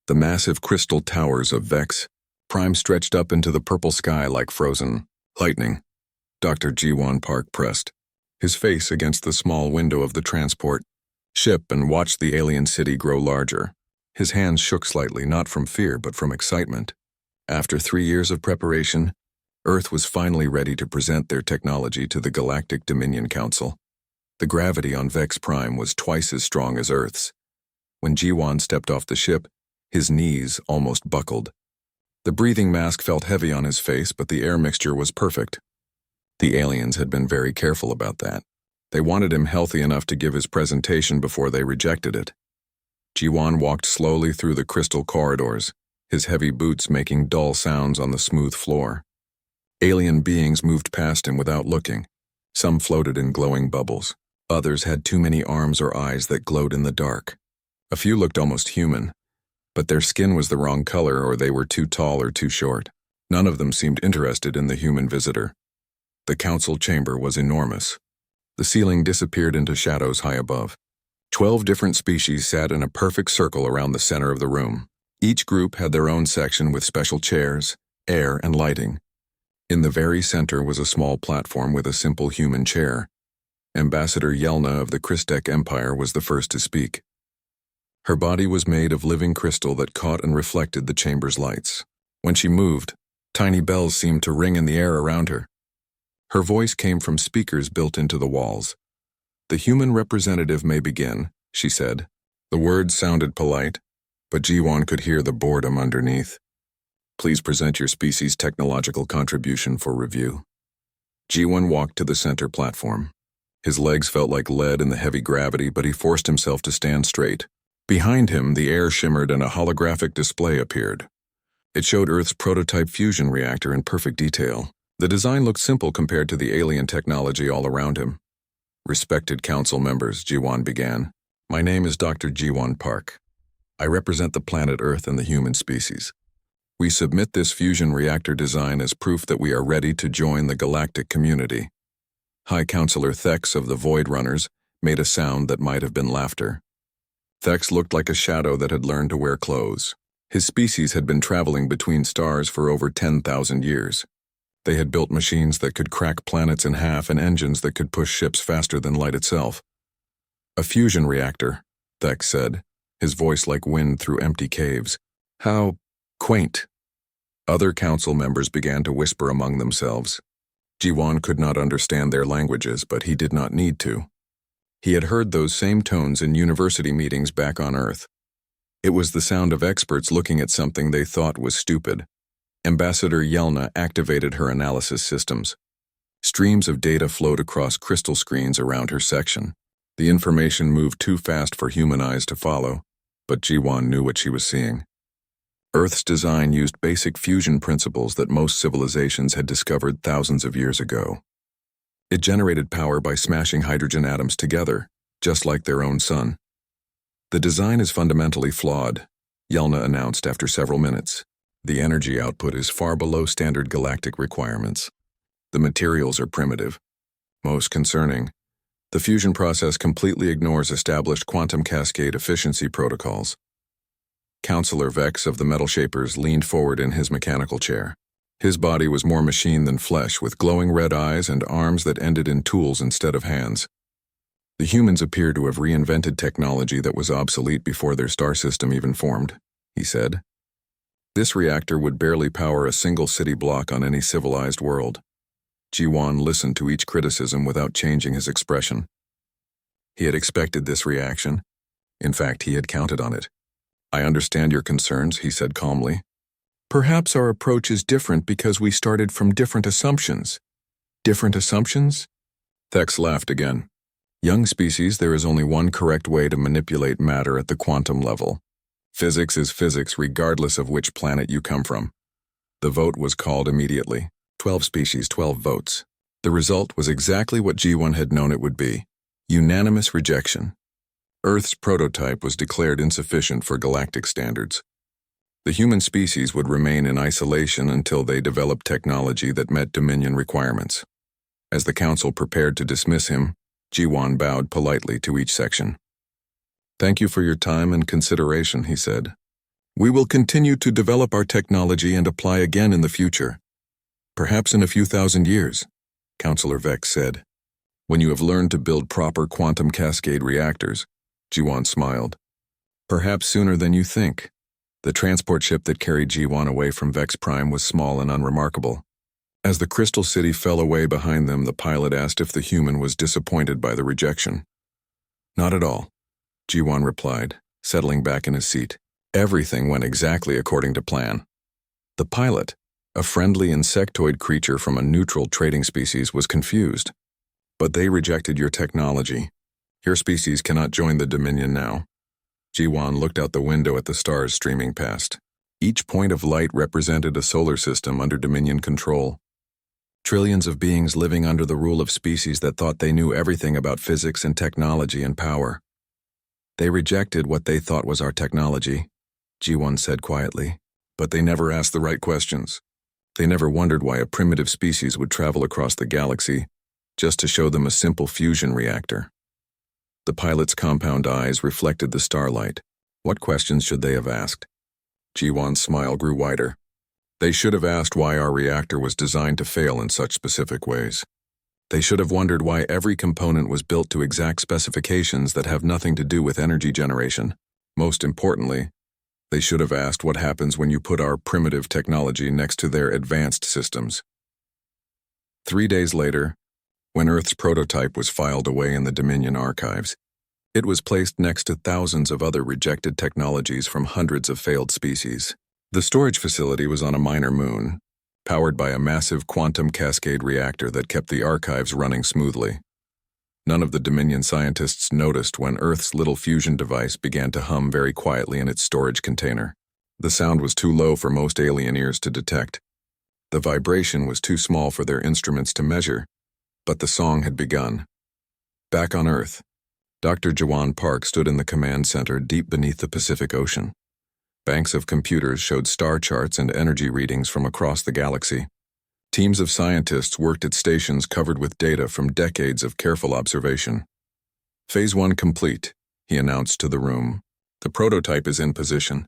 The massive crystal towers of Vex Prime stretched up into the purple sky like frozen lightning. Dr. Jiwon Park pressed his face against the small window of the transport ship and watched the alien city grow larger. His hands shook slightly, not from fear but from excitement. After 3 years of preparation, Earth was finally ready to present their technology to the Galactic Dominion Council. The gravity on Vex Prime was twice as strong as Earth's. When Jiwon stepped off the ship, his knees almost buckled. The breathing mask felt heavy on his face, but the air mixture was perfect. The aliens had been very careful about that. They wanted him healthy enough to give his presentation before they rejected it. Jiwon walked slowly through the crystal corridors, his heavy boots making dull sounds on the smooth floor. Alien beings moved past him without looking. Some floated in glowing bubbles. Others had too many arms or eyes that glowed in the dark. A few looked almost human, but their skin was the wrong color or they were too tall or too short. None of them seemed interested in the human visitor. The council chamber was enormous. The ceiling disappeared into shadows high above. 12 different species sat in a perfect circle around the center of the room. Each group had their own section with special chairs, air, and lighting. In the very center was a small platform with a simple human chair. Ambassador Yelna of the Christek Empire was the first to speak. Her body was made of living crystal that caught and reflected the chamber's lights. When she moved, tiny bells seemed to ring in the air around her. Her voice came from speakers built into the walls. "The human representative may begin," she said. The words sounded polite, but Jiwon could hear the boredom underneath. "Please present your species' technological contribution for review." Jiwon walked to the center platform. His legs felt like lead in the heavy gravity, but he forced himself to stand straight. Behind him, the air shimmered and a holographic display appeared. It showed Earth's prototype fusion reactor in perfect detail. The design looked simple compared to the alien technology all around him. "Respected council members," Jiwon began. "My name is Dr. Jiwon Park. I represent the planet Earth and the human species. We submit this fusion reactor design as proof that we are ready to join the galactic community." High Counselor Thex of the Void Runners made a sound that might have been laughter. Thex looked like a shadow that had learned to wear clothes. His species had been traveling between stars for over 10,000 years. They had built machines that could crack planets in half and engines that could push ships faster than light itself. "A fusion reactor," Thex said, his voice like wind through empty caves. "How quaint." Other council members began to whisper among themselves. Jiwon could not understand their languages, but he did not need to. He had heard those same tones in university meetings back on Earth. It was the sound of experts looking at something they thought was stupid. Ambassador Yelna activated her analysis systems. Streams of data flowed across crystal screens around her section. The information moved too fast for human eyes to follow, but Jiwon knew what she was seeing. Earth's design used basic fusion principles that most civilizations had discovered thousands of years ago. It generated power by smashing hydrogen atoms together, just like their own sun. "The design is fundamentally flawed," Yelna announced after several minutes. "The energy output is far below standard galactic requirements. The materials are primitive. Most concerning, the fusion process completely ignores established quantum cascade efficiency protocols." Counselor Vex of the Metal Shapers leaned forward in his mechanical chair. His body was more machine than flesh, with glowing red eyes and arms that ended in tools instead of hands. "The humans appear to have reinvented technology that was obsolete before their star system even formed," he said. "This reactor would barely power a single city block on any civilized world." Jiwon listened to each criticism without changing his expression. He had expected this reaction. In fact, he had counted on it. "I understand your concerns," he said calmly. "Perhaps our approach is different because we started from different assumptions." "Different assumptions?" Thex laughed again. "Young species, there is only one correct way to manipulate matter at the quantum level. Physics is physics regardless of which planet you come from." The vote was called immediately. 12 species, 12 votes. The result was exactly what G1 had known it would be. Unanimous rejection. Earth's prototype was declared insufficient for galactic standards. The human species would remain in isolation until they developed technology that met Dominion requirements. As the council prepared to dismiss him, G1 bowed politely to each section. "Thank you for your time and consideration," he said. We will continue to develop our technology and apply again in the future. Perhaps in a few thousand years, Counselor Vex said. When you have learned to build proper quantum cascade reactors, Jiwan smiled. Perhaps sooner than you think. The transport ship that carried Jiwan away from Vex Prime was small and unremarkable. As the Crystal City fell away behind them, the pilot asked if the human was disappointed by the rejection. Not at all, Jiwan replied, settling back in his seat. Everything went exactly according to plan. The pilot, a friendly insectoid creature from a neutral trading species, was confused. But they rejected your technology. Your species cannot join the Dominion now. Jiwan looked out the window at the stars streaming past. Each point of light represented a solar system under Dominion control. Trillions of beings living under the rule of species that thought they knew everything about physics and technology and power. They rejected what they thought was our technology, Jiwan said quietly, but they never asked the right questions. They never wondered why a primitive species would travel across the galaxy just to show them a simple fusion reactor. The pilot's compound eyes reflected the starlight. What questions should they have asked? Jiwan's smile grew wider. They should have asked why our reactor was designed to fail in such specific ways. They should have wondered why every component was built to exact specifications that have nothing to do with energy generation. Most importantly, they should have asked what happens when you put our primitive technology next to their advanced systems. 3 days later, when Earth's prototype was filed away in the Dominion archives, it was placed next to thousands of other rejected technologies from hundreds of failed species. The storage facility was on a minor moon, powered by a massive quantum cascade reactor that kept the archives running smoothly. None of the Dominion scientists noticed when Earth's little fusion device began to hum very quietly in its storage container. The sound was too low for most alien ears to detect. The vibration was too small for their instruments to measure, but the song had begun. Back on Earth, Dr. Jawan Park stood in the command center deep beneath the Pacific Ocean. Banks of computers showed star charts and energy readings from across the galaxy. Teams of scientists worked at stations covered with data from decades of careful observation. Phase 1 complete, he announced to the room. The prototype is in position.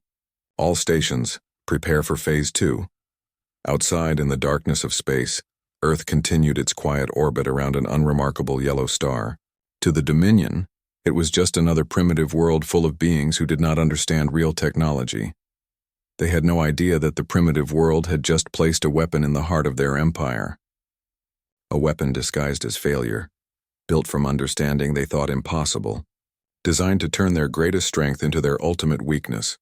All stations, prepare for Phase 2. Outside in the darkness of space, Earth continued its quiet orbit around an unremarkable yellow star. To the Dominion, it was just another primitive world full of beings who did not understand real technology. They had no idea that the primitive world had just placed a weapon in the heart of their empire. A weapon disguised as failure, built from understanding they thought impossible, designed to turn their greatest strength into their ultimate weakness.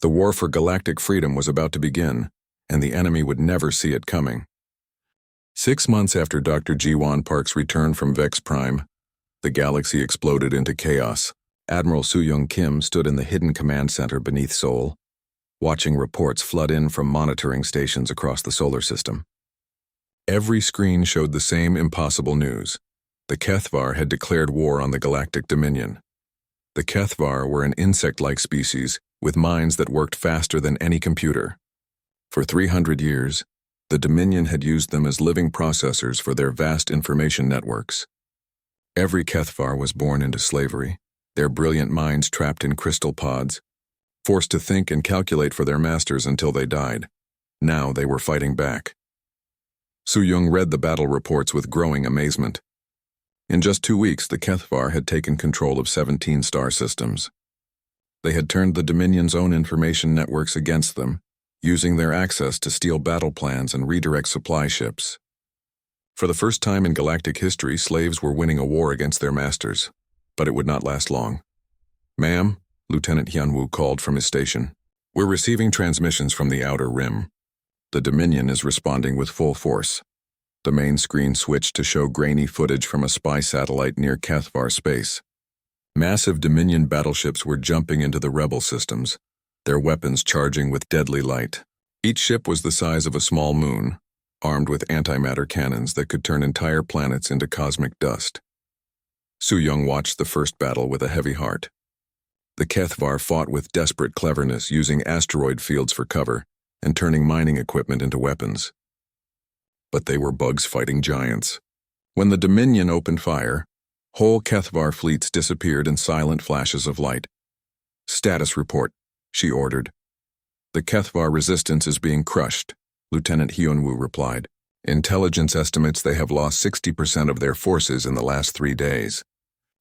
The war for galactic freedom was about to begin, and the enemy would never see it coming. 6 months after Dr. Jiwan Park's return from Vex Prime, the galaxy exploded into chaos. Admiral Soo-Young Kim stood in the hidden command center beneath Seoul, watching reports flood in from monitoring stations across the solar system. Every screen showed the same impossible news. The Kethvar had declared war on the Galactic Dominion. The Kethvar were an insect-like species with minds that worked faster than any computer. For 300 years, the Dominion had used them as living processors for their vast information networks. Every Kethvar was born into slavery, their brilliant minds trapped in crystal pods, forced to think and calculate for their masters until they died. Now they were fighting back. Soo-Young read the battle reports with growing amazement. In just 2 weeks, the Kethvar had taken control of 17 star systems. They had turned the Dominion's own information networks against them, using their access to steal battle plans and redirect supply ships. For the first time in galactic history, slaves were winning a war against their masters, but it would not last long. "Ma'am," Lieutenant Hyunwoo called from his station, "we're receiving transmissions from the Outer Rim. The Dominion is responding with full force." The main screen switched to show grainy footage from a spy satellite near Kethvar space. Massive Dominion battleships were jumping into the rebel systems, their weapons charging with deadly light. Each ship was the size of a small moon, armed with antimatter cannons that could turn entire planets into cosmic dust. Soo-Young watched the first battle with a heavy heart. The Kethvar fought with desperate cleverness, using asteroid fields for cover and turning mining equipment into weapons. But they were bugs fighting giants. When the Dominion opened fire, whole Kethvar fleets disappeared in silent flashes of light. "Status report," she ordered. The Kethvar resistance is being crushed, Lieutenant Hyunwoo replied. Intelligence estimates they have lost 60% of their forces in the last 3 days.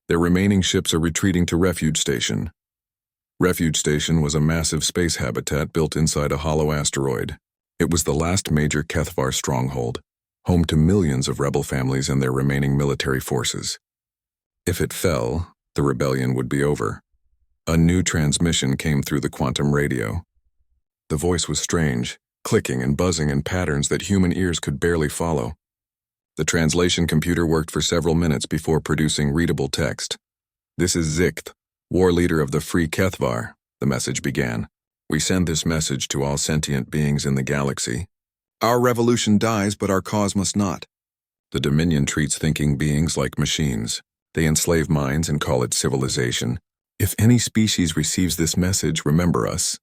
Their remaining ships are retreating to Refuge Station. Refuge Station was a massive space habitat built inside a hollow asteroid. It was the last major Kethvar stronghold, home to millions of rebel families and their remaining military forces. If it fell, the rebellion would be over. A new transmission came through the quantum radio. The voice was strange, clicking and buzzing in patterns that human ears could barely follow. The translation computer worked for several minutes before producing readable text. This is Zicht, war leader of the Free Kethvar, the message began. We send this message to all sentient beings in the galaxy. Our revolution dies, but our cause must not. The Dominion treats thinking beings like machines. They enslave minds and call it civilization. If any species receives this message, remember us.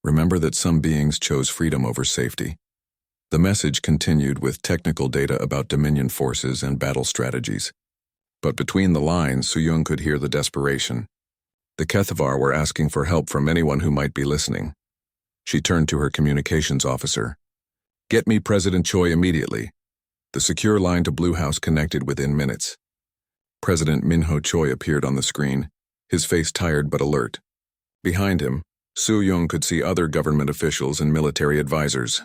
Remember that some beings chose freedom over safety. The message continued with technical data about Dominion forces and battle strategies. But between the lines, Soo-young could hear the desperation. The Kethvar were asking for help from anyone who might be listening. She turned to her communications officer. Get me President Choi immediately. The secure line to Blue House connected within minutes. President Min-ho Choi appeared on the screen, his face tired but alert. Behind him, Soo-young could see other government officials and military advisors.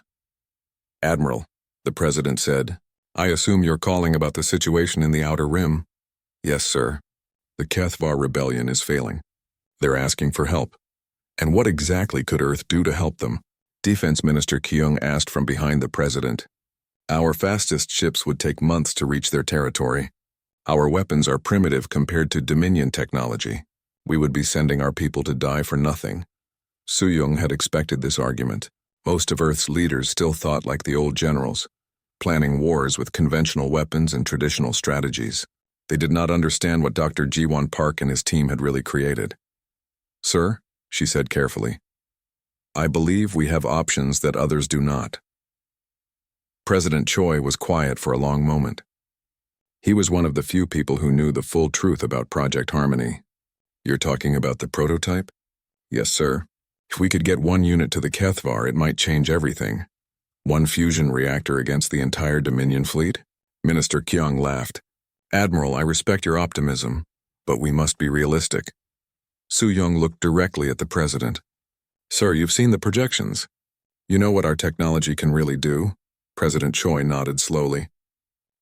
Admiral, the president said, I assume you're calling about the situation in the Outer Rim. Yes, sir. The Kethvar rebellion is failing. They're asking for help. And what exactly could Earth do to help them? Defense Minister Kyung asked from behind the president. Our fastest ships would take months to reach their territory. Our weapons are primitive compared to Dominion technology. We would be sending our people to die for nothing. Soo-young had expected this argument. Most of Earth's leaders still thought like the old generals, planning wars with conventional weapons and traditional strategies. They did not understand what Dr. Ji-won Park and his team had really created. Sir, she said carefully, I believe we have options that others do not. President Choi was quiet for a long moment. He was one of the few people who knew the full truth about Project Harmony. You're talking about the prototype? Yes, sir. If we could get one unit to the Kethvar, it might change everything. One fusion reactor against the entire Dominion fleet? Minister Kyung laughed. Admiral, I respect your optimism, but we must be realistic. Soo-young looked directly at the president. Sir, you've seen the projections. You know what our technology can really do? President Choi nodded slowly.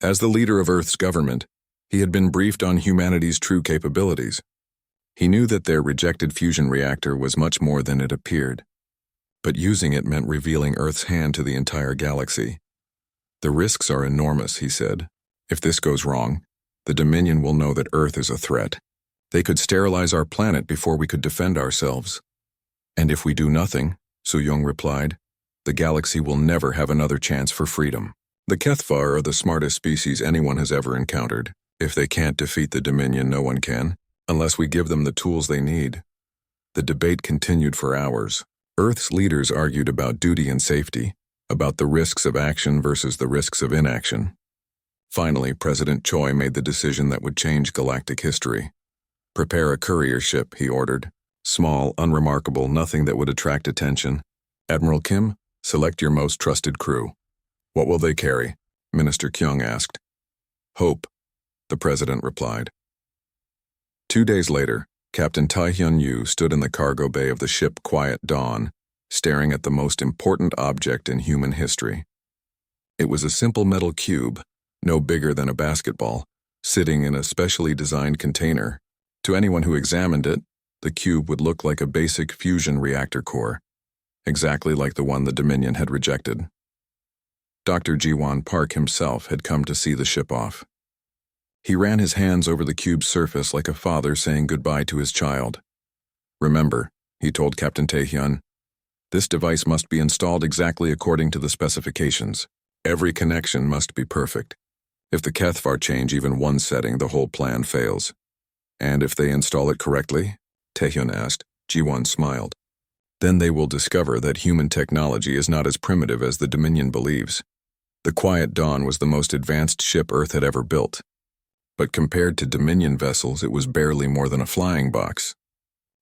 As the leader of Earth's government, he had been briefed on humanity's true capabilities. He knew that their rejected fusion reactor was much more than it appeared. But using it meant revealing Earth's hand to the entire galaxy. The risks are enormous, he said. If this goes wrong, the Dominion will know that Earth is a threat. They could sterilize our planet before we could defend ourselves. And if we do nothing, Soo-young replied, the galaxy will never have another chance for freedom. The Kethvar are the smartest species anyone has ever encountered. If they can't defeat the Dominion, no one can, unless we give them the tools they need. The debate continued for hours. Earth's leaders argued about duty and safety, about the risks of action versus the risks of inaction. Finally, President Choi made the decision that would change galactic history. Prepare a courier ship, he ordered. Small, unremarkable, nothing that would attract attention. Admiral Kim, select your most trusted crew. What will they carry? Minister Kyung asked. Hope, the president replied. 2 days later, Captain Tae-hyun-yu stood in the cargo bay of the ship Quiet Dawn, staring at the most important object in human history. It was a simple metal cube, no bigger than a basketball, sitting in a specially designed container. To anyone who examined it, the cube would look like a basic fusion reactor core, exactly like the one the Dominion had rejected. Dr. Ji-won Park himself had come to see the ship off. He ran his hands over the cube's surface like a father saying goodbye to his child. Remember, he told Captain Tae-hyun, this device must be installed exactly according to the specifications. Every connection must be perfect. If the Kethvar change even one setting, the whole plan fails. And if they install it correctly? Tae-hyun asked. Ji-won smiled. Then they will discover that human technology is not as primitive as the Dominion believes. The Quiet Dawn was the most advanced ship Earth had ever built. But compared to Dominion vessels, it was barely more than a flying box.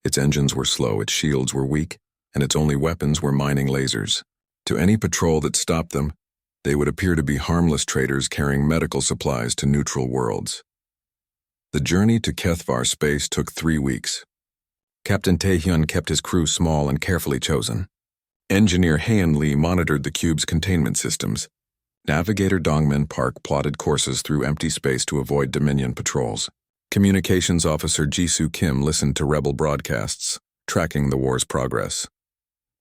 Its engines were slow, its shields were weak, and its only weapons were mining lasers. To any patrol that stopped them, they would appear to be harmless traders carrying medical supplies to neutral worlds. The journey to Kethvar space took 3 weeks. Captain Taehyun kept his crew small and carefully chosen. Engineer Haeun Lee monitored the cube's containment systems. Navigator Dongmin Park plotted courses through empty space to avoid Dominion patrols. Communications Officer Jisoo Kim listened to rebel broadcasts, tracking the war's progress.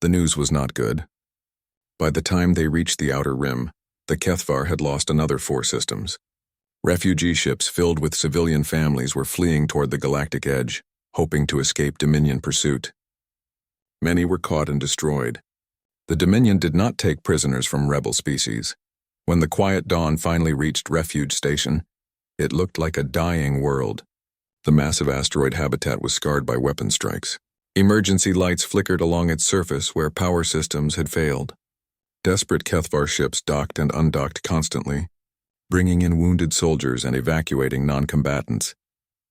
The news was not good. By the time they reached the outer rim, the Kethvar had lost another 4 systems. Refugee ships filled with civilian families were fleeing toward the galactic edge, hoping to escape Dominion pursuit. Many were caught and destroyed. The Dominion did not take prisoners from rebel species. When the quiet dawn finally reached Refuge Station, it looked like a dying world. The massive asteroid habitat was scarred by weapon strikes. Emergency lights flickered along its surface where power systems had failed. Desperate Kethvar ships docked and undocked constantly, bringing in wounded soldiers and evacuating non-combatants.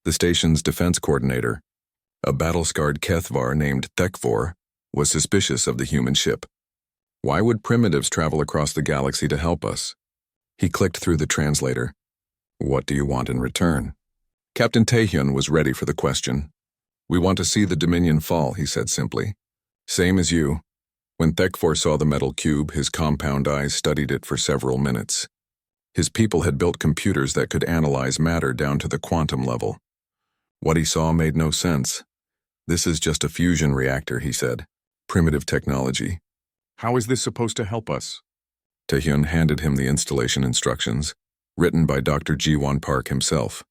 The station's defense coordinator, a battle-scarred Kethvar named Thekvor, was suspicious of the human ship. Why would primitives travel across the galaxy to help us? He clicked through the translator. What do you want in return? Captain Taehyun was ready for the question. We want to see the Dominion fall, he said simply. Same as you. When Thekvor saw the metal cube, his compound eyes studied it for several minutes. His people had built computers that could analyze matter down to the quantum level. What he saw made no sense. This is just a fusion reactor, he said. Primitive technology. How is this supposed to help us? Taehyun handed him the installation instructions, written by Dr. Ji-won Park himself.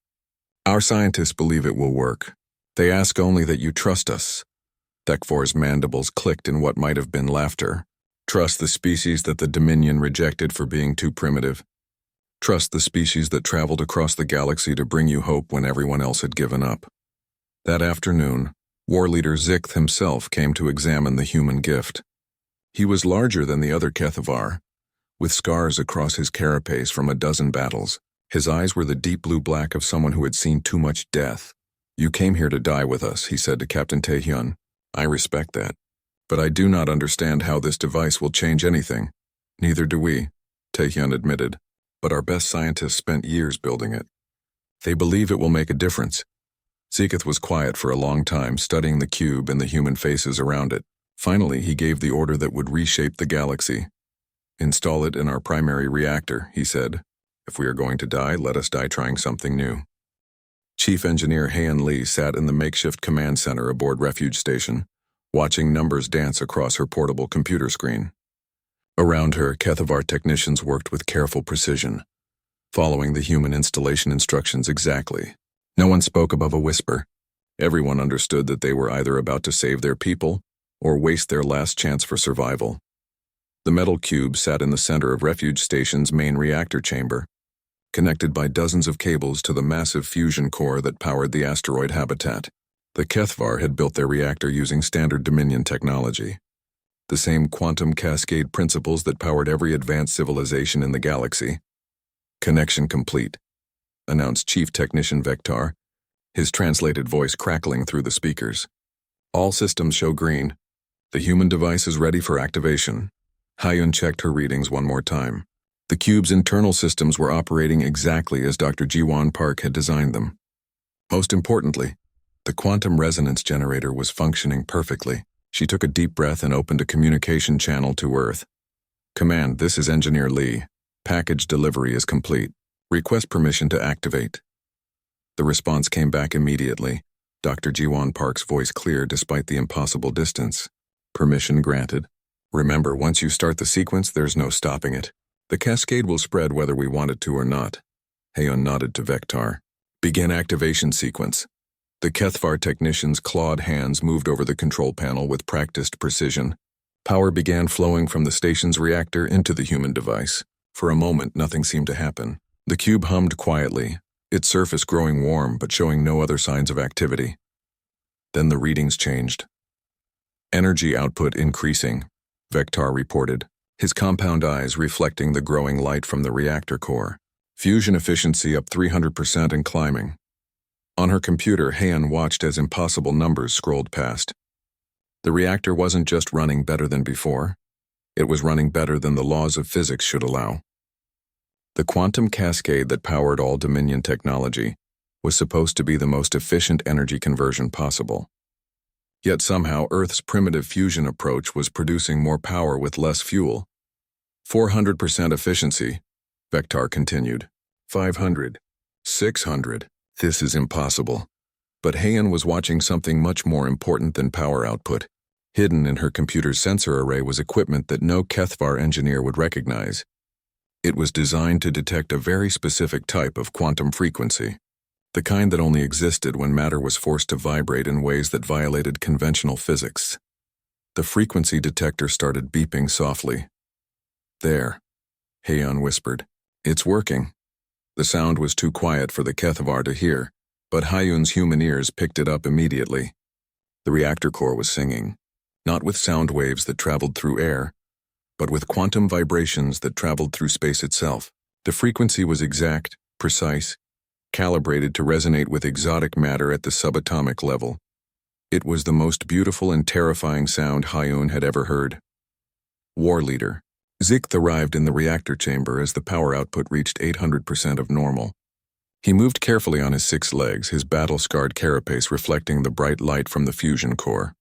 Our scientists believe it will work. They ask only that you trust us. Thekvor's mandibles clicked in what might have been laughter. Trust the species that the Dominion rejected for being too primitive. Trust the species that traveled across the galaxy to bring you hope when everyone else had given up. That afternoon, war leader Zikth himself came to examine the human gift. He was larger than the other Kethvar, with scars across his carapace from a dozen battles. His eyes were the deep blue black of someone who had seen too much death. You came here to die with us, he said to Captain Taehyun. I respect that. But I do not understand how this device will change anything. Neither do we, Taehyun admitted. But our best scientists spent years building it. They believe it will make a difference. Zikith was quiet for a long time, studying the cube and the human faces around it. Finally, he gave the order that would reshape the galaxy. Install it in our primary reactor, he said. If we are going to die, let us die trying something new. Chief Engineer Haeun Lee sat in the makeshift command center aboard Refuge Station, watching numbers dance across her portable computer screen. Around her, Kethvar technicians worked with careful precision, following the human installation instructions exactly. No one spoke above a whisper. Everyone understood that they were either about to save their people or waste their last chance for survival. The metal cube sat in the center of Refuge Station's main reactor chamber, connected by dozens of cables to the massive fusion core that powered the asteroid habitat. The Kethvar had built their reactor using standard Dominion technology, the same quantum cascade principles that powered every advanced civilization in the galaxy. Connection complete, announced Chief Technician Vektar, his translated voice crackling through the speakers. All systems show green. The human device is ready for activation. Haeun checked her readings one more time. The cube's internal systems were operating exactly as Dr. Ji-won Park had designed them. Most importantly, the quantum resonance generator was functioning perfectly. She took a deep breath and opened a communication channel to Earth. Command, this is Engineer Lee. Package delivery is complete. Request permission to activate. The response came back immediately. Dr. Ji-won Park's voice clear despite the impossible distance. Permission granted. Remember, once you start the sequence, there's no stopping it. The cascade will spread whether we want it to or not. Haeun nodded to Vektar. Begin activation sequence. The Kethvar technicians' clawed hands moved over the control panel with practiced precision. Power began flowing from the station's reactor into the human device. For a moment, nothing seemed to happen. The cube hummed quietly, its surface growing warm but showing no other signs of activity. Then the readings changed. Energy output increasing, Vektar reported, his compound eyes reflecting the growing light from the reactor core. Fusion efficiency up 300% and climbing. On her computer, Haeun watched as impossible numbers scrolled past. The reactor wasn't just running better than before, it was running better than the laws of physics should allow. The quantum cascade that powered all Dominion technology was supposed to be the most efficient energy conversion possible. Yet somehow Earth's primitive fusion approach was producing more power with less fuel. 400% efficiency, Vector continued. 500. 600. This is impossible. But Heian was watching something much more important than power output. Hidden in her computer's sensor array was equipment that no Kethvar engineer would recognize. It was designed to detect a very specific type of quantum frequency, the kind that only existed when matter was forced to vibrate in ways that violated conventional physics. The frequency detector started beeping softly. There, Heian whispered. It's working. The sound was too quiet for the Kethvar to hear, but Hayun's human ears picked it up immediately. The reactor core was singing, not with sound waves that traveled through air, but with quantum vibrations that traveled through space itself. The frequency was exact, precise, calibrated to resonate with exotic matter at the subatomic level. It was the most beautiful and terrifying sound Hayun had ever heard. War Leader. Zikth arrived in the reactor chamber as the power output reached 800% of normal. He moved carefully on his 6 legs, his battle-scarred carapace reflecting the bright light from the fusion core.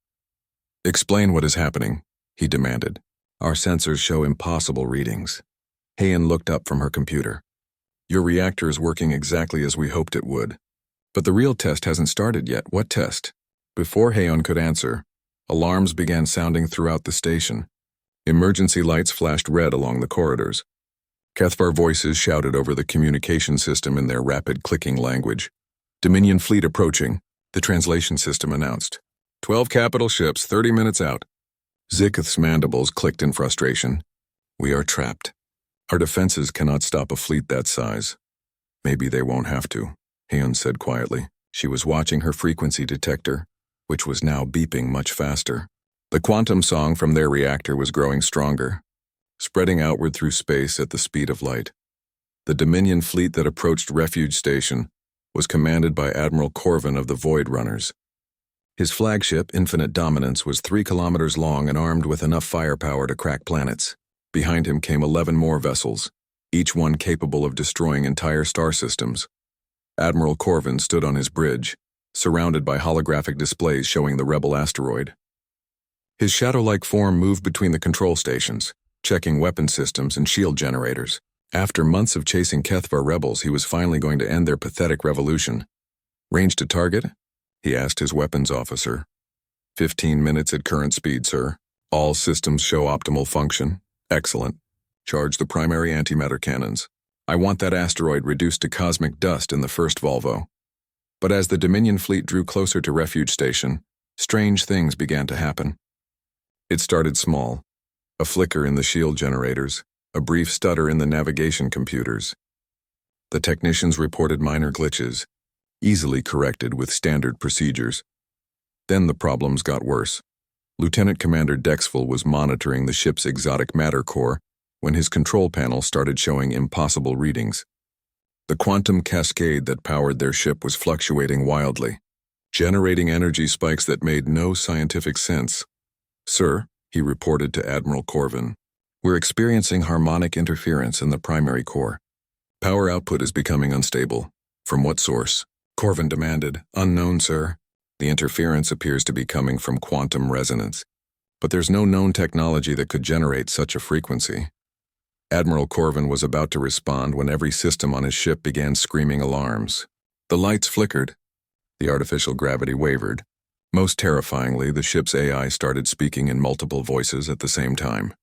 Explain what is happening, he demanded. Our sensors show impossible readings. Heian looked up from her computer. Your reactor is working exactly as we hoped it would. But the real test hasn't started yet. What test? Before Heian could answer, alarms began sounding throughout the station. Emergency lights flashed red along the corridors. Kethvar voices shouted over the communication system in their rapid clicking language. Dominion fleet approaching, the translation system announced. 12 capital ships, 30 minutes out. Zikth's mandibles clicked in frustration. We are trapped. Our defenses cannot stop a fleet that size. Maybe they won't have to, Heian said quietly. She was watching her frequency detector, which was now beeping much faster. The quantum song from their reactor was growing stronger, spreading outward through space at the speed of light. The Dominion fleet that approached Refuge Station was commanded by Admiral Corvin of the Void Runners. His flagship, Infinite Dominance, was 3 kilometers long and armed with enough firepower to crack planets. Behind him came 11 more vessels, each one capable of destroying entire star systems. Admiral Corvin stood on his bridge, surrounded by holographic displays showing the rebel asteroid. His shadow-like form moved between the control stations, checking weapon systems and shield generators. After months of chasing Kethvar rebels, he was finally going to end their pathetic revolution. Range to target? He asked his weapons officer. 15 minutes at current speed, sir. All systems show optimal function. Excellent. Charge the primary antimatter cannons. I want that asteroid reduced to cosmic dust in the first Volvo. But as the Dominion fleet drew closer to Refuge Station, strange things began to happen. It started small. A flicker in the shield generators, a brief stutter in the navigation computers. The technicians reported minor glitches, easily corrected with standard procedures. Then the problems got worse. Lieutenant Commander Dexful was monitoring the ship's exotic matter core when his control panel started showing impossible readings. The quantum cascade that powered their ship was fluctuating wildly, generating energy spikes that made no scientific sense. Sir, he reported to Admiral Corvin, we're experiencing harmonic interference in the primary core. Power output is becoming unstable. From what source? Corvin demanded. Unknown, sir. The interference appears to be coming from quantum resonance, but there's no known technology that could generate such a frequency. Admiral Corvin was about to respond when every system on his ship began screaming alarms. The lights flickered. The artificial gravity wavered. Most terrifyingly, the ship's AI started speaking in multiple voices at the same time.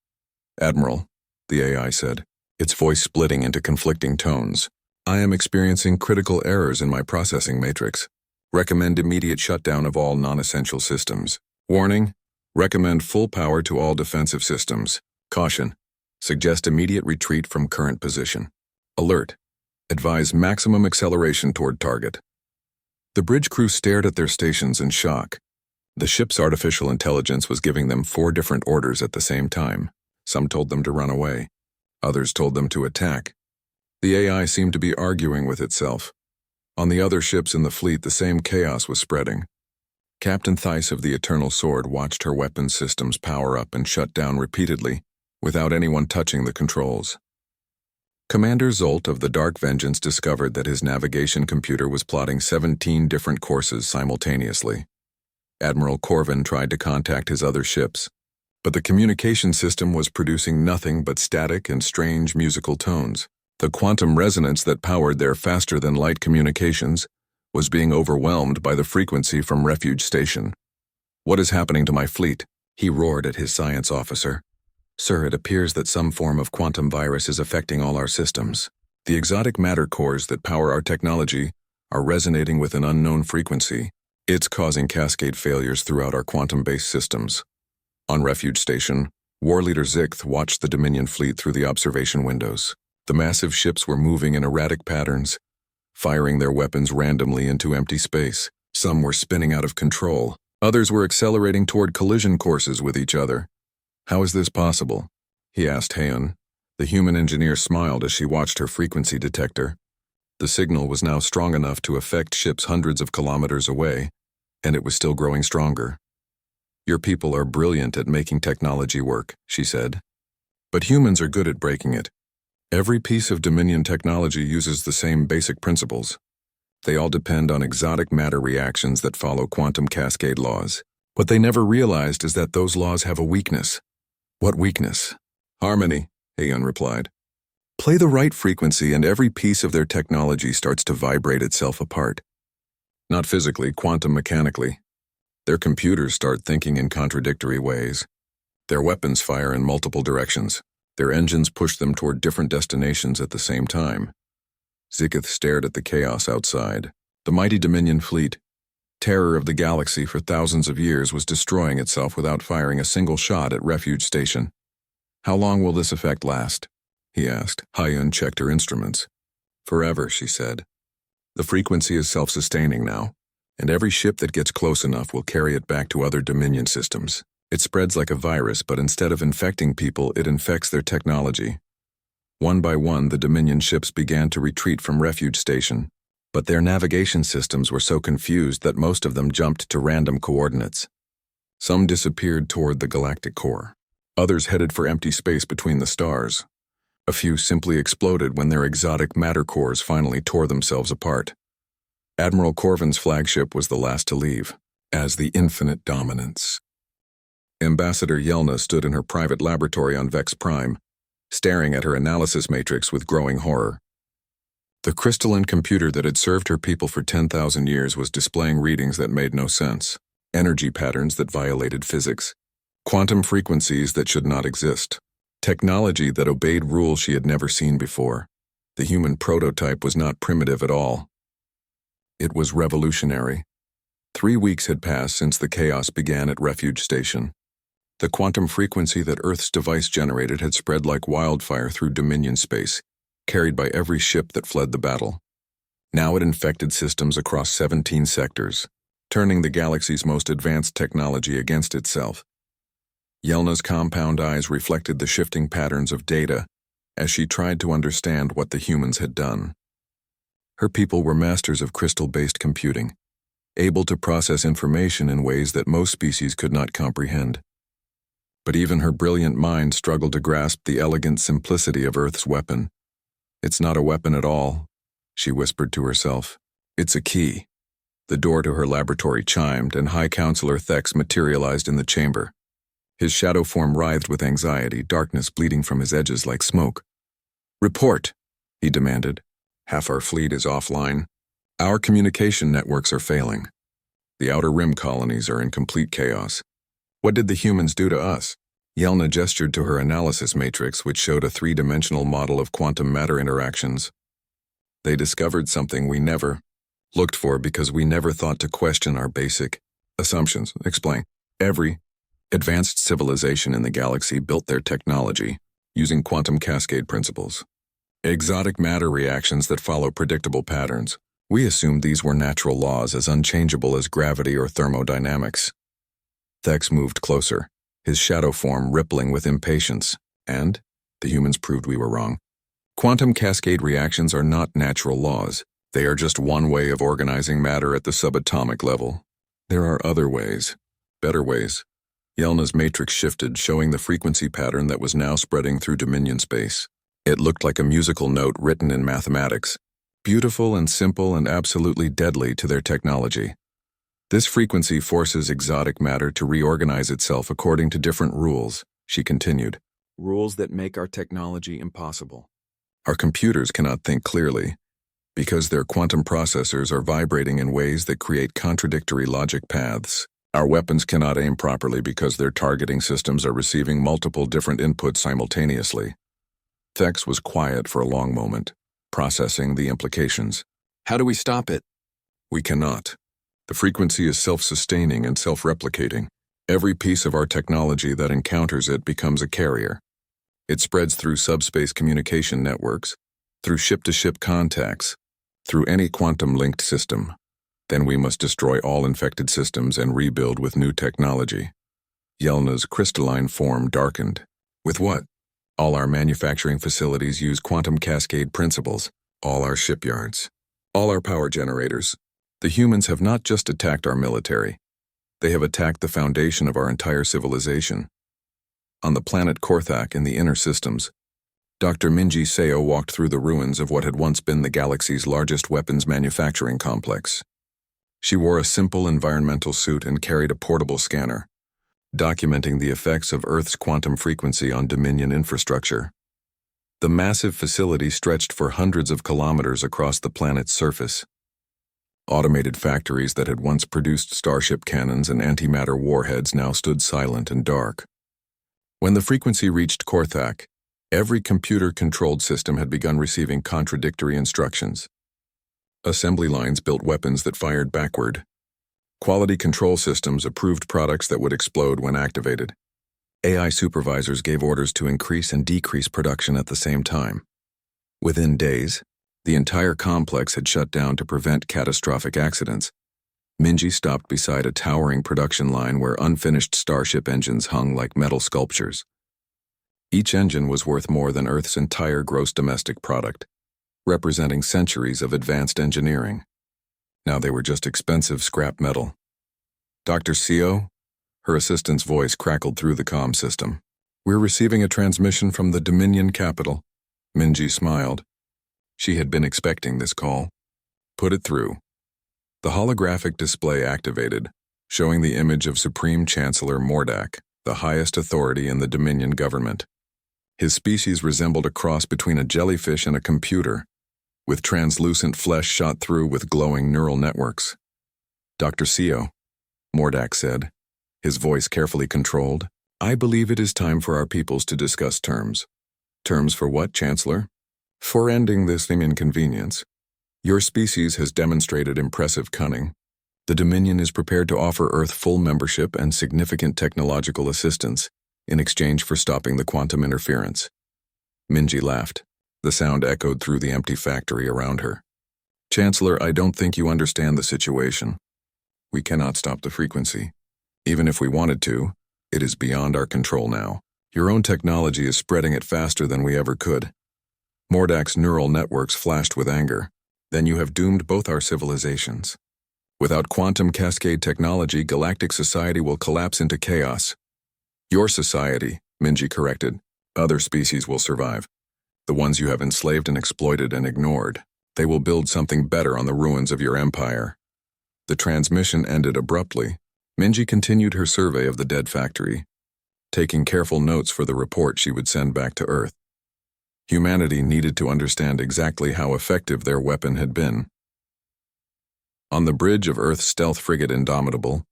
Admiral, the AI said, its voice splitting into conflicting tones. I am experiencing critical errors in my processing matrix. Recommend immediate shutdown of all non-essential systems. Warning, recommend full power to all defensive systems. Caution, suggest immediate retreat from current position. Alert, advise maximum acceleration toward target. The bridge crew stared at their stations in shock. The ship's artificial intelligence was giving them 4 different orders at the same time. Some told them to run away. Others told them to attack. The AI seemed to be arguing with itself. On the other ships in the fleet, the same chaos was spreading. Captain Theiss of the Eternal Sword watched her weapons systems power up and shut down repeatedly, without anyone touching the controls. Commander Zolt of the Dark Vengeance discovered that his navigation computer was plotting 17 different courses simultaneously. Admiral Corvin tried to contact his other ships, but the communication system was producing nothing but static and strange musical tones. The quantum resonance that powered their faster-than-light communications was being overwhelmed by the frequency from Refuge Station. "What is happening to my fleet?" he roared at his science officer. "Sir, it appears that some form of quantum virus is affecting all our systems. The exotic matter cores that power our technology are resonating with an unknown frequency. It's causing cascade failures throughout our quantum-based systems." On Refuge Station, War Leader Zikth watched the Dominion fleet through the observation windows. The massive ships were moving in erratic patterns, firing their weapons randomly into empty space. Some were spinning out of control. Others were accelerating toward collision courses with each other. "How is this possible?" he asked Heian. The human engineer smiled as she watched her frequency detector. The signal was now strong enough to affect ships hundreds of kilometers away, and it was still growing stronger. "Your people are brilliant at making technology work," she said. "But humans are good at breaking it. Every piece of Dominion technology uses the same basic principles. They all depend on exotic matter reactions that follow quantum cascade laws. What they never realized is that those laws have a weakness." "What weakness?" "Harmony," Heian replied. "Play the right frequency and every piece of their technology starts to vibrate itself apart. Not physically, quantum mechanically. Their computers start thinking in contradictory ways. Their weapons fire in multiple directions. Their engines push them toward different destinations at the same time." Zikith stared at the chaos outside. The mighty Dominion fleet, terror of the galaxy for thousands of years, was destroying itself without firing a single shot at Refuge Station. "How long will this effect last?" he asked. Heian checked her instruments. "Forever," she said. "The frequency is self-sustaining now, and every ship that gets close enough will carry it back to other Dominion systems. It spreads like a virus, but instead of infecting people, it infects their technology." One by one, the Dominion ships began to retreat from Refuge Station, but their navigation systems were so confused that most of them jumped to random coordinates. Some disappeared toward the galactic core. Others headed for empty space between the stars. A few simply exploded when their exotic matter cores finally tore themselves apart. Admiral Corvin's flagship was the last to leave, as the Infinite Dominance. Ambassador Yelna stood in her private laboratory on Vex Prime, staring at her analysis matrix with growing horror. The crystalline computer that had served her people for 10,000 years was displaying readings that made no sense, energy patterns that violated physics, quantum frequencies that should not exist, technology that obeyed rules she had never seen before. The human prototype was not primitive at all. It was revolutionary. 3 weeks had passed since the chaos began at Refuge Station. The quantum frequency that Earth's device generated had spread like wildfire through Dominion space, carried by every ship that fled the battle. Now it infected systems across 17 sectors, turning the galaxy's most advanced technology against itself. Yelna's compound eyes reflected the shifting patterns of data as she tried to understand what the humans had done. Her people were masters of crystal-based computing, able to process information in ways that most species could not comprehend. But even her brilliant mind struggled to grasp the elegant simplicity of Earth's weapon. "It's not a weapon at all," she whispered to herself. "It's a key." The door to her laboratory chimed, and High Counselor Thex materialized in the chamber. His shadow form writhed with anxiety, darkness bleeding from his edges like smoke. "Report," he demanded. "Half our fleet is offline. Our communication networks are failing. The Outer Rim colonies are in complete chaos. What did the humans do to us?" Yelna gestured to her analysis matrix, which showed a 3-dimensional model of quantum matter interactions. "They discovered something we never looked for because we never thought to question our basic assumptions." Explain. "Every advanced civilization in the galaxy built their technology using quantum cascade principles. Exotic matter reactions that follow predictable patterns. We assumed these were natural laws as unchangeable as gravity or thermodynamics." Thex moved closer, his shadow form rippling with impatience, and the humans proved we were wrong. "Quantum cascade reactions are not natural laws. They are just one way of organizing matter at the subatomic level. There are other ways. Better ways. Yelna's matrix shifted, showing the frequency pattern that was now spreading through Dominion space. It looked like a musical note written in mathematics. Beautiful and simple and absolutely deadly to their technology. This frequency forces exotic matter to reorganize itself according to different rules, she continued. Rules that make our technology impossible. Our computers cannot think clearly, because their quantum processors are vibrating in ways that create contradictory logic paths. Our weapons cannot aim properly because their targeting systems are receiving multiple different inputs simultaneously. Thex was quiet for a long moment, processing the implications. How do we stop it? We cannot. The frequency is self-sustaining and self-replicating. Every piece of our technology that encounters it becomes a carrier. It spreads through subspace communication networks, through ship-to-ship contacts, through any quantum-linked system. Then we must destroy all infected systems and rebuild with new technology. Yelna's crystalline form darkened. With what? All our manufacturing facilities use quantum cascade principles. All our shipyards. All our power generators. The humans have not just attacked our military. They have attacked the foundation of our entire civilization. On the planet Korthak in the inner systems, Dr. Minji Seo walked through the ruins of what had once been the galaxy's largest weapons manufacturing complex. She wore a simple environmental suit and carried a portable scanner, documenting the effects of Earth's quantum frequency on Dominion infrastructure. The massive facility stretched for hundreds of kilometers across the planet's surface. Automated factories that had once produced starship cannons and antimatter warheads now stood silent and dark. When the frequency reached Korthak, every computer-controlled system had begun receiving contradictory instructions. Assembly lines built weapons that fired backward. Quality control systems approved products that would explode when activated. AI supervisors gave orders to increase and decrease production at the same time. Within days, the entire complex had shut down to prevent catastrophic accidents. Minji stopped beside a towering production line where unfinished starship engines hung like metal sculptures. Each engine was worth more than Earth's entire gross domestic product, representing centuries of advanced engineering. Now they were just expensive scrap metal. Dr. Seo? Her assistant's voice crackled through the comm system. We're receiving a transmission from the Dominion capital. Minji smiled. She had been expecting this call. Put it through. The holographic display activated, showing the image of Supreme Chancellor Mordak, the highest authority in the Dominion government. His species resembled a cross between a jellyfish and a computer, with translucent flesh shot through with glowing neural networks. Dr. Seo, Mordak said, his voice carefully controlled, I believe it is time for our peoples to discuss terms. Terms for what, Chancellor? For ending this inconvenience. Your species has demonstrated impressive cunning. The Dominion is prepared to offer Earth full membership and significant technological assistance in exchange for stopping the quantum interference. Minji laughed. The sound echoed through the empty factory around her. Chancellor, I don't think you understand the situation. We cannot stop the frequency. Even if we wanted to, it is beyond our control now. Your own technology is spreading it faster than we ever could. Mordak's neural networks flashed with anger. Then you have doomed both our civilizations. Without quantum cascade technology, galactic society will collapse into chaos. Your society, Minji corrected. Other species will survive. The ones you have enslaved and exploited and ignored. They will build something better on the ruins of your empire. The transmission ended abruptly. Minji continued her survey of the dead factory, taking careful notes for the report she would send back to Earth. Humanity needed to understand exactly how effective their weapon had been. On the bridge of Earth's stealth frigate Indomitable,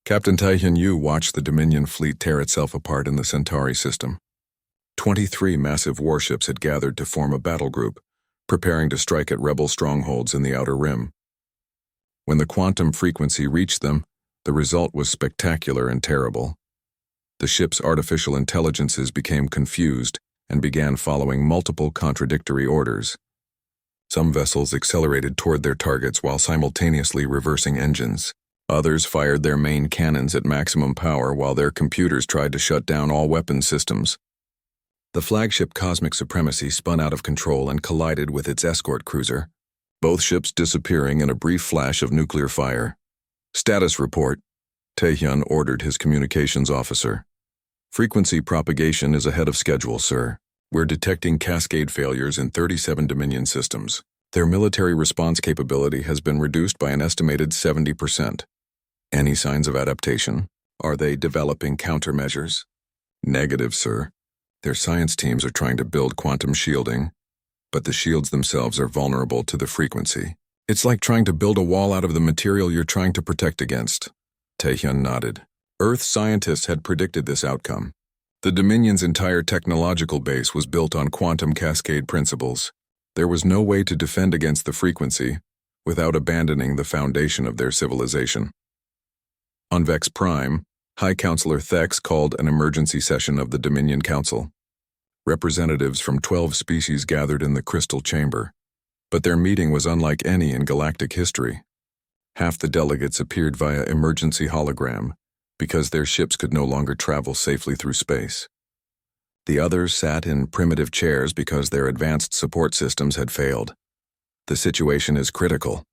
Captain Taihyun Yu watched the Dominion fleet tear itself apart in the Centauri system. 23 massive warships had gathered to form a battle group, preparing to strike at rebel strongholds in the Outer Rim. When the quantum frequency reached them, the result was spectacular and terrible. The ship's artificial intelligences became confused and began following multiple contradictory orders. Some vessels accelerated toward their targets while simultaneously reversing engines. Others fired their main cannons at maximum power while their computers tried to shut down all weapon systems. The flagship Cosmic Supremacy spun out of control and collided with its escort cruiser, both ships disappearing in a brief flash of nuclear fire. Status report, Taehyun ordered his communications officer. Frequency propagation is ahead of schedule, sir. We're detecting cascade failures in 37 Dominion systems. Their military response capability has been reduced by an estimated 70%. Any signs of adaptation? Are they developing countermeasures? Negative, sir. Their science teams are trying to build quantum shielding, but the shields themselves are vulnerable to the frequency. It's like trying to build a wall out of the material you're trying to protect against. Taehyun nodded. Earth scientists had predicted this outcome. The Dominion's entire technological base was built on quantum cascade principles. There was no way to defend against the frequency without abandoning the foundation of their civilization. On Vex Prime, High Counselor Thex called an emergency session of the Dominion Council. Representatives from 12 species gathered in the Crystal Chamber, but their meeting was unlike any in galactic history. Half the delegates appeared via emergency hologram because their ships could no longer travel safely through space. The others sat in primitive chairs because their advanced support systems had failed. The situation is critical,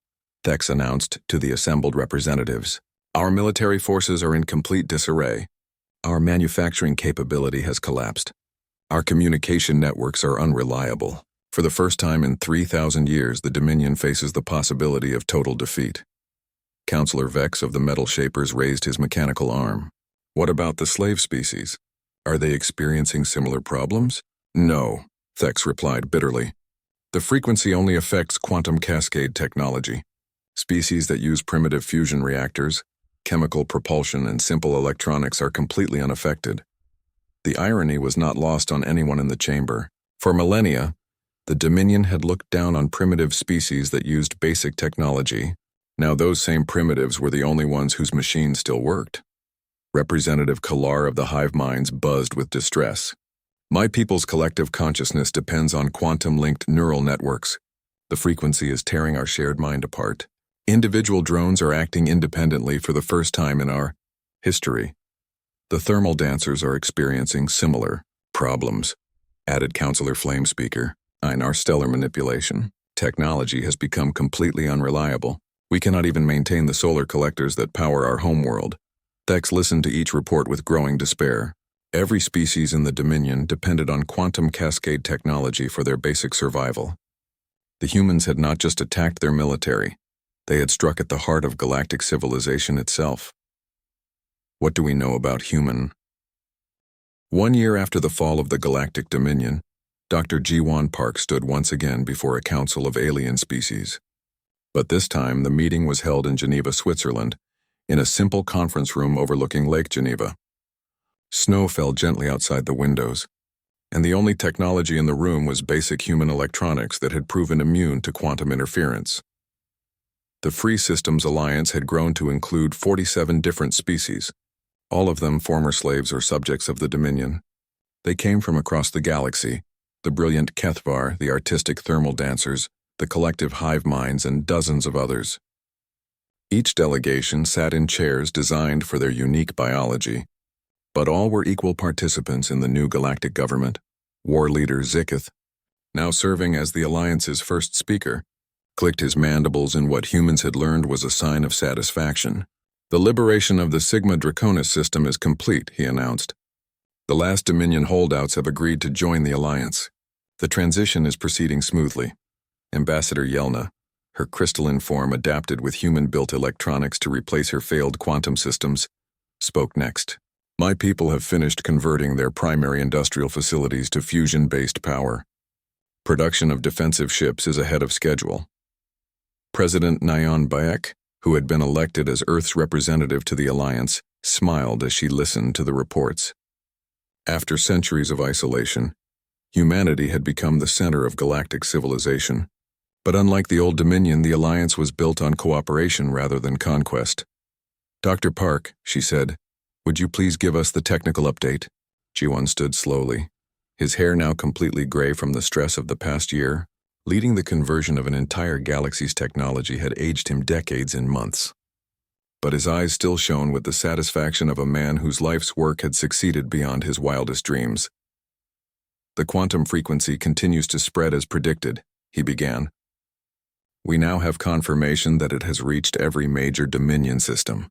Thex announced to the assembled representatives. Our military forces are in complete disarray. Our manufacturing capability has collapsed. Our communication networks are unreliable. For the first time in 3,000 years, the Dominion faces the possibility of total defeat. Counselor Vex of the Metal Shapers raised his mechanical arm. What about the slave species? Are they experiencing similar problems? No, Thex replied bitterly. The frequency only affects quantum cascade technology. Species that use primitive fusion reactors, chemical propulsion, and simple electronics are completely unaffected. The irony was not lost on anyone in the chamber. For millennia, the Dominion had looked down on primitive species that used basic technology. Now those same primitives were the only ones whose machines still worked. Representative Kalar of the hive minds buzzed with distress. My people's collective consciousness depends on quantum-linked neural networks. The frequency is tearing our shared mind apart. Individual drones are acting independently for the first time in our history. The thermal dancers are experiencing similar problems, added Counselor Flamespeaker. In our stellar manipulation, technology has become completely unreliable. We cannot even maintain the solar collectors that power our homeworld. Thex listened to each report with growing despair. Every species in the Dominion depended on quantum cascade technology for their basic survival. The humans had not just attacked their military, they had struck at the heart of galactic civilization itself. What do we know about human? 1 year after the fall of the Galactic Dominion, Dr. Ji-Won Park stood once again before a council of alien species. But this time, the meeting was held in Geneva, Switzerland, in a simple conference room overlooking Lake Geneva. Snow fell gently outside the windows, and the only technology in the room was basic human electronics that had proven immune to quantum interference. The Free Systems Alliance had grown to include 47 different species, all of them former slaves or subjects of the Dominion. They came from across the galaxy, the brilliant Kethvar, the artistic thermal dancers, the collective hive minds, and dozens of others. Each delegation sat in chairs designed for their unique biology, but all were equal participants in the new galactic government. War leader Zikith, now serving as the Alliance's first speaker, clicked his mandibles in what humans had learned was a sign of satisfaction. The liberation of the Sigma Draconis system is complete, he announced. The last Dominion holdouts have agreed to join the Alliance. The transition is proceeding smoothly. Ambassador Yelna, her crystalline form adapted with human-built electronics to replace her failed quantum systems, spoke next. My people have finished converting their primary industrial facilities to fusion-based power. Production of defensive ships is ahead of schedule. President Nyan Bayek, who had been elected as Earth's representative to the Alliance, smiled as she listened to the reports. After centuries of isolation, humanity had become the center of galactic civilization. But unlike the old Dominion, the Alliance was built on cooperation rather than conquest. Dr. Park, she said, would you please give us the technical update? Ji-Won stood slowly, his hair now completely gray from the stress of the past year. Leading the conversion of an entire galaxy's technology had aged him decades in months. But his eyes still shone with the satisfaction of a man whose life's work had succeeded beyond his wildest dreams. The quantum frequency continues to spread as predicted, he began. We now have confirmation that it has reached every major Dominion system.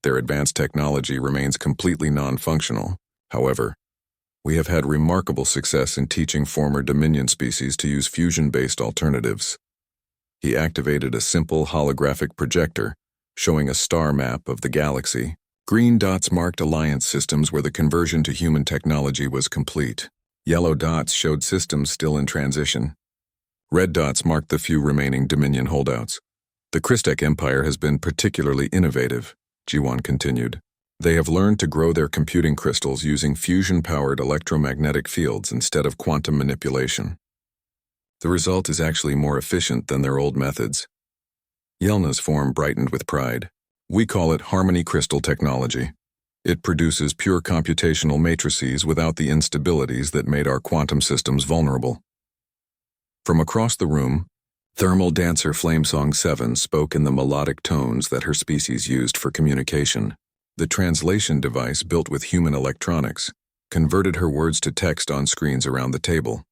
Their advanced technology remains completely non-functional. However, we have had remarkable success in teaching former Dominion species to use fusion-based alternatives. He activated a simple holographic projector, showing a star map of the galaxy. Green dots marked Alliance systems where the conversion to human technology was complete. Yellow dots showed systems still in transition. Red dots marked the few remaining Dominion holdouts. The Christek Empire has been particularly innovative, Jiwan continued. They have learned to grow their computing crystals using fusion-powered electromagnetic fields instead of quantum manipulation. The result is actually more efficient than their old methods. Yelna's form brightened with pride. We call it harmony crystal technology. It produces pure computational matrices without the instabilities that made our quantum systems vulnerable. From across the room, Thermal Dancer Flamesong 7 spoke in the melodic tones that her species used for communication. The translation device built with human electronics converted her words to text on screens around the table.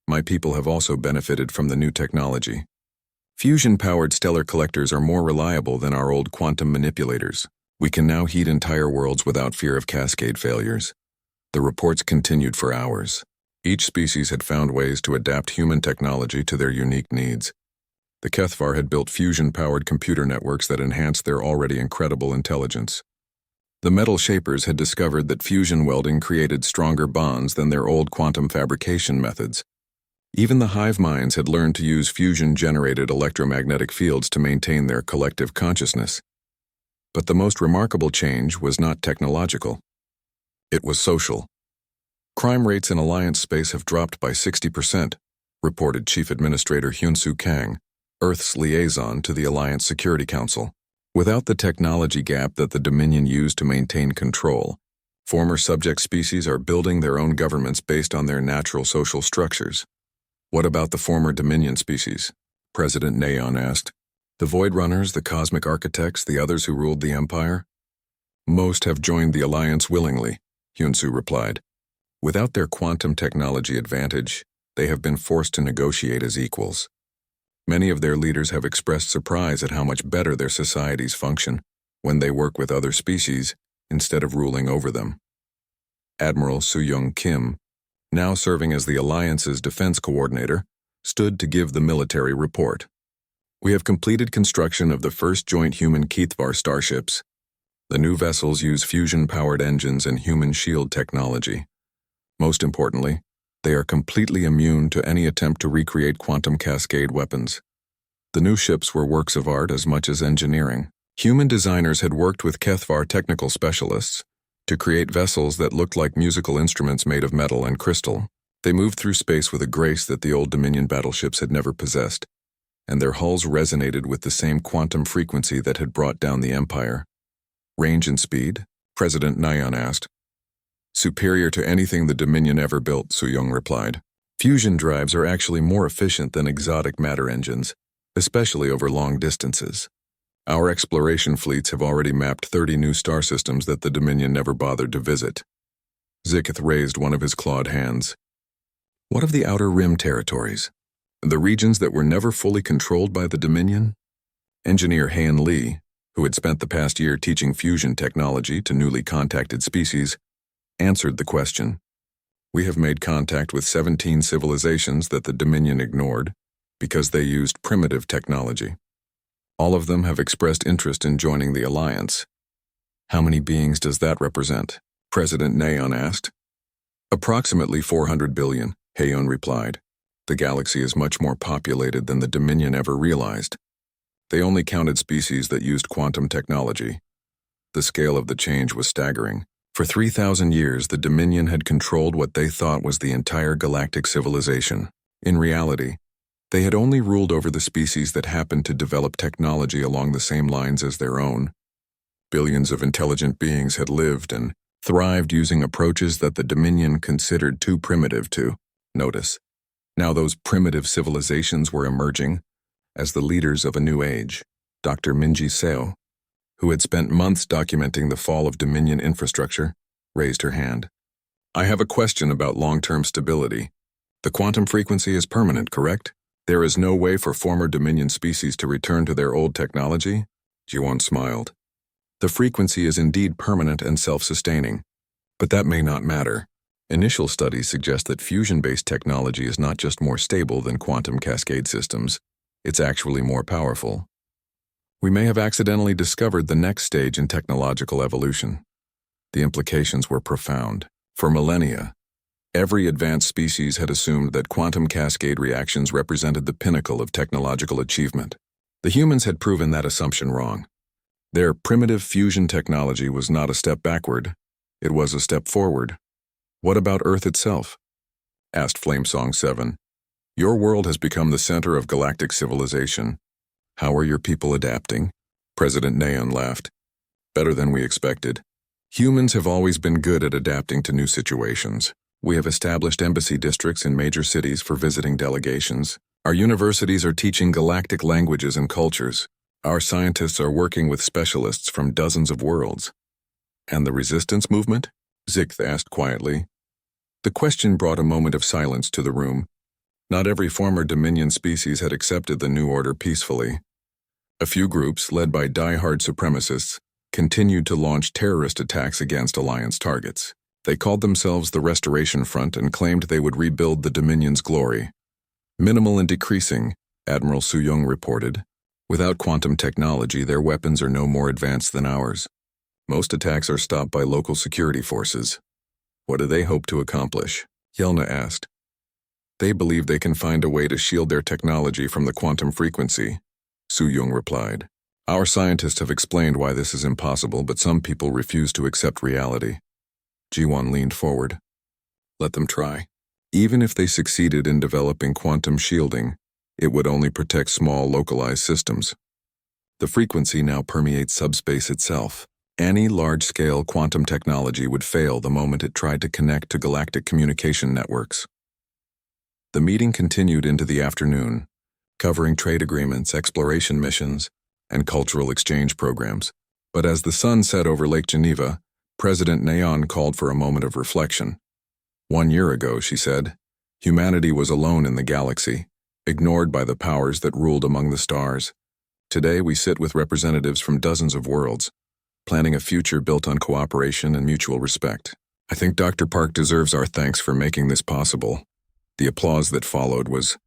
My people have also benefited from the new technology. Fusion-powered stellar collectors are more reliable than our old quantum manipulators. We can now heat entire worlds without fear of cascade failures. The reports continued for hours. Each species had found ways to adapt human technology to their unique needs. The Kethvar had built fusion-powered computer networks that enhanced their already incredible intelligence. The metal shapers had discovered that fusion welding created stronger bonds than their old quantum fabrication methods. Even the hive minds had learned to use fusion-generated electromagnetic fields to maintain their collective consciousness. But the most remarkable change was not technological. It was social. Crime rates in Alliance space have dropped by 60%, reported Chief Administrator Hyun-Soo Kang, Earth's liaison to the Alliance Security Council. Without the technology gap that the Dominion used to maintain control, former subject species are building their own governments based on their natural social structures. What about the former Dominion species? President Naeon asked. The Void Runners, the Cosmic Architects, the others who ruled the Empire? Most have joined the Alliance willingly, Hyun-Soo replied. Without their quantum technology advantage, they have been forced to negotiate as equals. Many of their leaders have expressed surprise at how much better their societies function when they work with other species instead of ruling over them. Admiral Soo-Young Kim, now serving as the Alliance's defense coordinator, stood to give the military report. We have completed construction of the first joint human Kethvar starships. The new vessels use fusion-powered engines and human shield technology. Most importantly, they are completely immune to any attempt to recreate quantum cascade weapons. The new ships were works of art as much as engineering. Human designers had worked with Kethvar technical specialists to create vessels that looked like musical instruments made of metal and crystal. They moved through space with a grace that the old Dominion battleships had never possessed, and their hulls resonated with the same quantum frequency that had brought down the Empire. Range and speed? President Naeon asked. Superior to anything the Dominion ever built, Soo-Young replied. Fusion drives are actually more efficient than exotic matter engines, especially over long distances. Our exploration fleets have already mapped 30 new star systems that the Dominion never bothered to visit. Zikith raised one of his clawed hands. What of the Outer Rim territories? The regions that were never fully controlled by the Dominion? Engineer Han Lee, who had spent the past year teaching fusion technology to newly contacted species, answered the question. We have made contact with 17 civilizations that the Dominion ignored because they used primitive technology. All of them have expressed interest in joining the Alliance. How many beings does that represent? President Naeon asked. Approximately 400 billion, Haeon replied. The galaxy is much more populated than the Dominion ever realized. They only counted species that used quantum technology. The scale of the change was staggering. For 3,000 years, the Dominion had controlled what they thought was the entire galactic civilization. In reality, they had only ruled over the species that happened to develop technology along the same lines as their own. Billions of intelligent beings had lived and thrived using approaches that the Dominion considered too primitive to notice. Now those primitive civilizations were emerging as the leaders of a new age. Dr. Minji Seo, who had spent months documenting the fall of Dominion infrastructure, raised her hand. I have a question about long-term stability. The quantum frequency is permanent, correct? There is no way for former Dominion species to return to their old technology? Jiwon smiled. The frequency is indeed permanent and self-sustaining, but that may not matter. Initial studies suggest that fusion-based technology is not just more stable than quantum cascade systems, it's actually more powerful. We may have accidentally discovered the next stage in technological evolution. The implications were profound. For millennia, every advanced species had assumed that quantum cascade reactions represented the pinnacle of technological achievement. The humans had proven that assumption wrong. Their primitive fusion technology was not a step backward, it was a step forward. What about Earth itself? Asked Flamesong 7. Your world has become the center of galactic civilization. How are your people adapting? President Neon laughed. Better than we expected. Humans have always been good at adapting to new situations. We have established embassy districts in major cities for visiting delegations. Our universities are teaching galactic languages and cultures. Our scientists are working with specialists from dozens of worlds. And the resistance movement? Zixth asked quietly. The question brought a moment of silence to the room. Not every former Dominion species had accepted the new order peacefully. A few groups, led by die-hard supremacists, continued to launch terrorist attacks against Alliance targets. They called themselves the Restoration Front and claimed they would rebuild the Dominion's glory. Minimal and decreasing, Admiral Su-young reported. Without quantum technology, their weapons are no more advanced than ours. Most attacks are stopped by local security forces. What do they hope to accomplish? Yelna asked. They believe they can find a way to shield their technology from the quantum frequency, Su-young replied. Our scientists have explained why this is impossible, but some people refuse to accept reality. Jiwon leaned forward. Let them try. Even if they succeeded in developing quantum shielding, it would only protect small, localized systems. The frequency now permeates subspace itself. Any large-scale quantum technology would fail the moment it tried to connect to galactic communication networks. The meeting continued into the afternoon, covering trade agreements, exploration missions, and cultural exchange programs. But as the sun set over Lake Geneva, President Neon called for a moment of reflection. 1 year ago, she said, humanity was alone in the galaxy, ignored by the powers that ruled among the stars. Today we sit with representatives from dozens of worlds, planning a future built on cooperation and mutual respect. I think Dr. Park deserves our thanks for making this possible. The applause that followed was